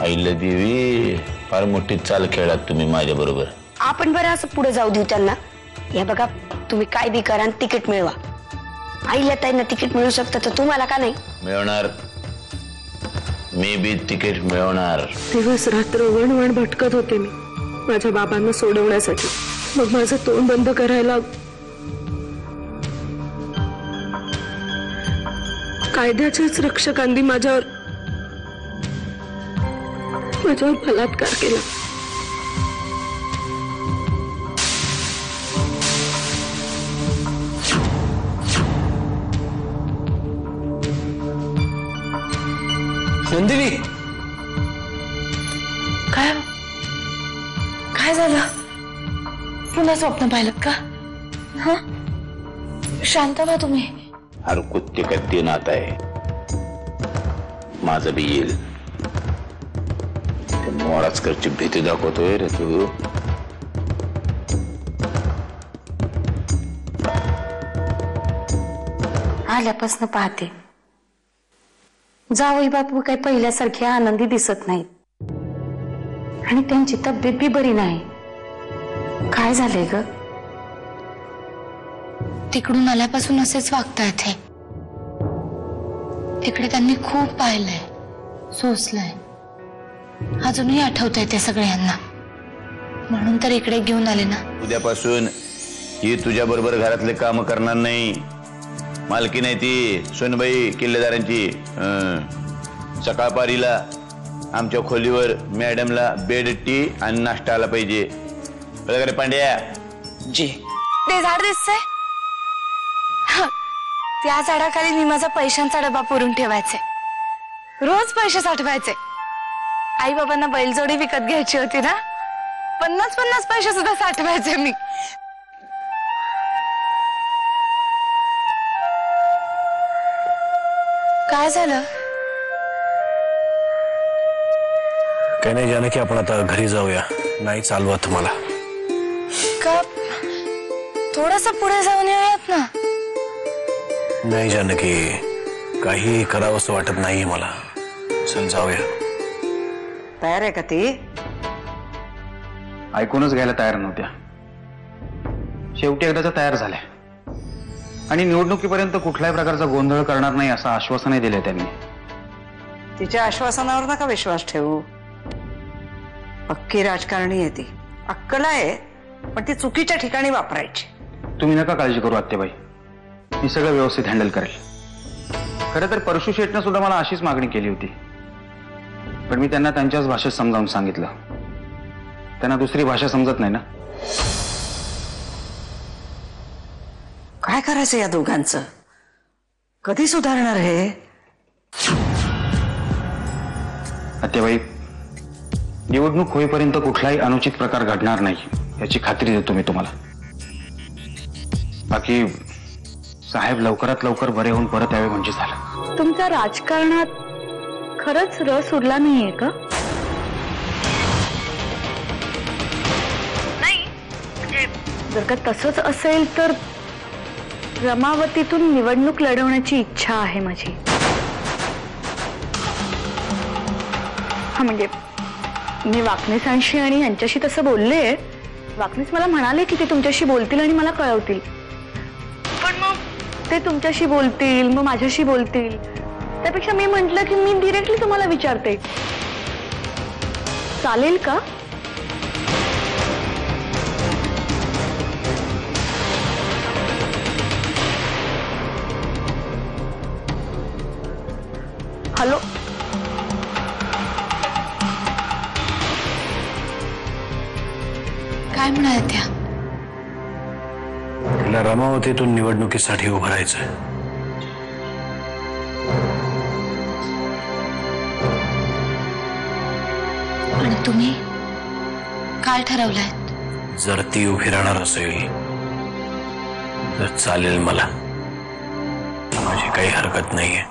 आईला देवी, फार मोठी चाल खेळलात तुम्ही माझ्या बरोबर. आपण बरं असं पुढे जाऊ देऊ त्यांना. हे बघा, तुम्ही काय बी करा तिकीट मिळवा. आईला ताईंना तिकीट मिळू शकतं तर तुम्हाला का नाही मिळवणार? मी बी तिकीट मिळवणार. दिवस रात्र वणवण भटकत होते मी माझ्या बाबांना सोडवण्यासाठी. मग माझं तोंड बंद करायला कायद्याच्याच रक्षकांनी माझ्यावर बलात्कार केला. नंदिनी, काय काय झालं? पुन्हा स्वप्न पाहिलं का? हा, शांत व्हा तुम्ही. हर कुत्ते का दिन आता है, माझं बी येईल. मोराचकरची भीती दाखवतोय रे तू. आल्यापासून पाहते, जावई बापू काही पहिल्यासारखे आनंदी दिसत नाहीत आणि त्यांची तब्येत बी बरी नाही. काय झालंय ग? तिकडून आल्यापासून असेच वागतायत हे. तिकडे त्यांनी खूप पाहिलंय, सोसलंय, अजूनही आठवतंय ते सगळ्यांना. म्हणून तर इकडे घेऊन आले ना. उद्यापासून ही तुझ्या बरोबर घरातले काम करणार नाही. मालकी नाही ती सोनबाई किल्लेदारांची. सकाळपारीला आमच्या खोलीवर मॅडमला बेड टी आणि नाश्ता आला पाहिजे. बरं का पांड्या? जी. ते झाड दिसतंय, त्या झाडाखाली मी माझा पैशांचा डबा पुरून ठेवायचे. रोज पैसे साठवायचे. आई बाबांना बैलजोडी विकत घ्यायची होती ना, 50-50 पैसे सुद्धा साठवायचे मी. काय झालं? काही नाही जानकी, आपण आता घरी जाऊया. नाही चालवत मला. का? थोडस पुढे जाऊन येऊयात ना. नाही जानकी, काही करावंसं वाटत नाहीये मला. चल जाऊया. तयार आहे का ती? ऐकूनच घ्यायला तयार नव्हत्या. शेवटी एकदाचा तयार झाल्या आणि निवडणुकीपर्यंत कुठल्याही प्रकारचा गोंधळ करणार नाही असं आश्वासनही दिलंय त्यांनी. तिच्या आश्वासनावर नका विश्वास ठेवू. पक्की राजकारणी आहे ती. अक्कल आहे, पण ती चुकीच्या ठिकाणी वापरायची. तुम्ही नका काळजी करू आत्याबाई, मी सगळं व्यवस्थित हँडल करेल. खरं तर परशु शेटनं सुद्धा मला अशीच मागणी केली होती, पण मी त्यांना त्यांच्याच भाषेत समजावून सांगितलं. त्यांना दुसरी भाषा समजत नाही ना. काय करायचं या दोघांचं? कधी सुधारणार हे? आत्याबाई, निवडणूक होईपर्यंत कुठलाही अनुचित प्रकार घडणार नाही याची खात्री देतो मी तुम्हाला. बाकी साहेब लवकरात लवकर बरे होऊन परत यावे म्हणजे झालं. तुमचा राजकारणात खरंच रस उरला नाहीये का? नाही, जर का तसंच असेल तर रमावतीतून निवडणूक लढवण्याची इच्छा आहे माझी. हा, म्हणजे मी वाकणीसांशी आणि यांच्याशी तसं बोलले. वाकणीस मला म्हणाले की ते तुमच्याशी बोलतील आणि मला कळवतील. पण मग ते तुमच्याशी बोलतील, मग माझ्याशी बोलतील, त्यापेक्षा मी म्हटलं की मी डिरेक्टली तुम्हाला विचारते, चालेल का? हॅलो, काय म्हणाल्या त्या? तिला रमावतीतून निवडणुकीसाठी उभं राहायचंय. आणि तुम्ही काय ठरवलंय? जर ती उभी राहणार असेल तर चालेल मला. माझी काही हरकत नाहीये.